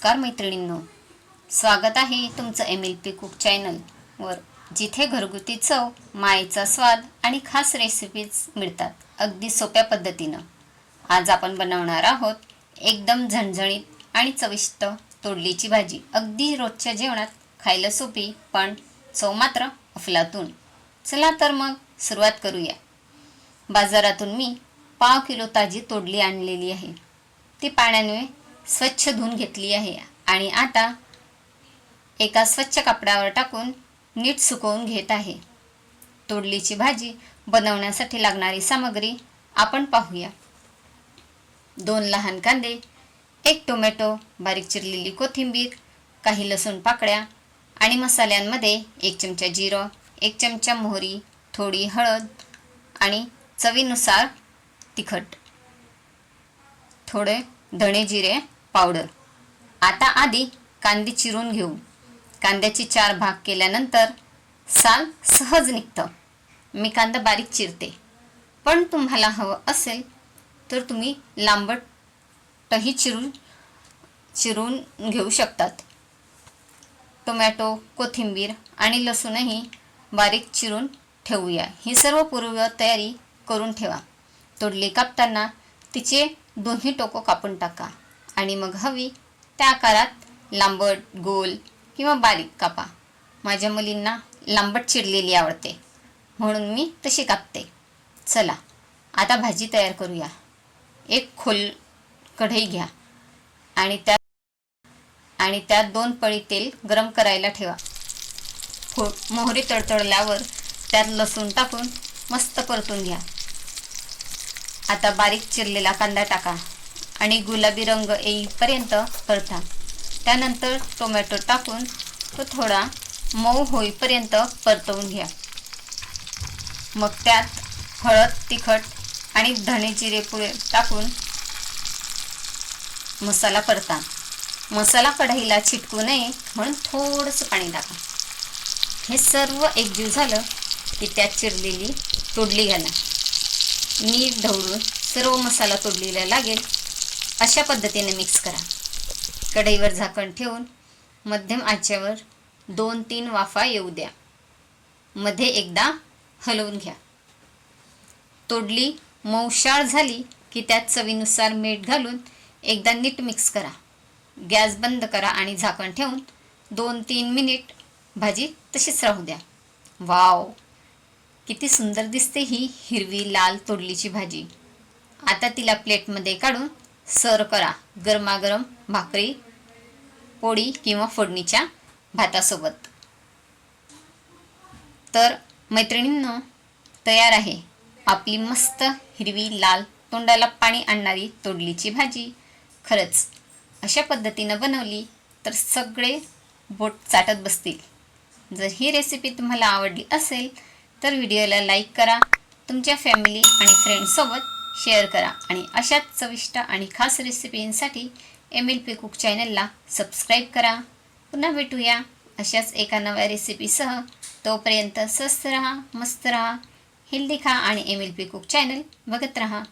नमस्कार मैत्रिणींनो, स्वागत आहे तुमचं MLP कुक चॅनलवर, जिथे घरगुती चव, मायेचा स्वाद आणि खास रेसिपीज मिळतात अगदी सोप्या पद्धतीनं. आज आपण बनवणार आहोत एकदम झणझणीत आणि चविष्ट तोडलीची भाजी. अगदी रोजच्या जेवणात खायला सोपी पण चव मात्र अफलातून. चला तर मग सुरुवात करूया. बाजारातून मी 1/2 किलो ताजी तोडली आणलेली आहे. ती पाण्याने स्वच्छ धुवून घेतली आहे आणि आता एका स्वच्छ कपड्यावर टाकून नीट सुकवून घेत आहे. तोडलीची भाजी बनवण्यासाठी लागणारी सामग्री आपण पाहूया. 2 लहान कांदे, 1 टोमॅटो, बारीक चिरलेली कोथिंबीर, काही लसूण पाकळ्या आणि मसाल्यांमध्ये 1 चमचा जिरं, 1 चमचा मोहरी, थोडी हळद आणि चवीनुसार तिखट, थोडे धणे जिरे पावडर. आता आधी कांदे चिरून घेऊ. कांद्याचे 4 भाग केल्यानंतर साल सहज निघतं. मी कांदा बारीक चिरते, पण तुम्हाला हवं असेल तर तुम्ही लांबटही चिरून घेऊ शकतात. टोमॅटो, कोथिंबीर आणि लसूणही बारीक चिरून ठेवूया. ही सर्व पूर्व तयारी करून ठेवा. तोडली कापताना तिचे दोन्ही टोकं कापून टाका आणि मग हवी त्या आकारात लांबट, गोल किंवा बारीक कापा. माझ्या मुलींना लांबट चिरलेली आवडते म्हणून मी तशी कापते. चला आता भाजी तयार करूया. एक खोल कढई घ्या आणि त्यात 2 पळी तेल गरम करायला ठेवा. मोहरी तडतडल्यावर त्यात लसूण टाकून मस्त परतून घ्या. आता बारीक चिरलेला कांदा टाका आणि गुलाबी रंग येईपर्यंत परता. त्यानंतर टोमॅटो टाकून तो थोडा मऊ होईपर्यंत परतवून घ्या. मग त्यात हळद, तिखट आणि धणे जिरे पुढे टाकून मसाला परता. मसाला कढईला चिटकू नये म्हणून थोडंसं पाणी टाका. हे सर्व एकजीव झालं की त्यात चिरलेली तोडली घाला. नीट ढवळून सर्व मसाला तोडलेला लागेल अशा पद्धतीने मिक्स करा. कढईवर झाकण ठेवून मध्यम आचेवर 2-3 वाफा येऊ द्या. मध्ये एकदा हलवून घ्या. तोडली मऊशाळ झाली की त्यात चवीनुसार मीठ घालून एकदा नीट मिक्स करा. गॅस बंद करा आणि झाकण ठेवून 2-3 मिनिट भाजी तशीच राहू द्या. वाव, किती सुंदर दिसते ही हिरवी लाल तोडलीची भाजी. आता तिला प्लेटमध्ये काढून सर्व करा गरमागरम भाकरी, पोळी किंवा फोडणीच्या भातासोबत. तर मैत्रिणींनो, तयार आहे आपली मस्त हिरवी लाल तोंडाला पाणी आणणारी तोडलीची भाजी. खरंच अशा पद्धतीनं बनवली तर सगळे बोट चाटत बसतील. जर ही रेसिपी तुम्हाला आवडली असेल तर व्हिडिओला लाईक करा, तुमच्या फॅमिली आणि फ्रेंड्ससोबत शेअर करा आणि अशाच चविष्ट आणि खास रेसिपींसाठी MLP कुक चॅनलला सबस्क्राईब करा. पुन्हा भेटूया अशाच एका नव्या रेसिपीसह. तोपर्यंत स्वस्त राहा, मस्त राहा, हेल्दी खा आणि MLP कुक चॅनल बघत राहा.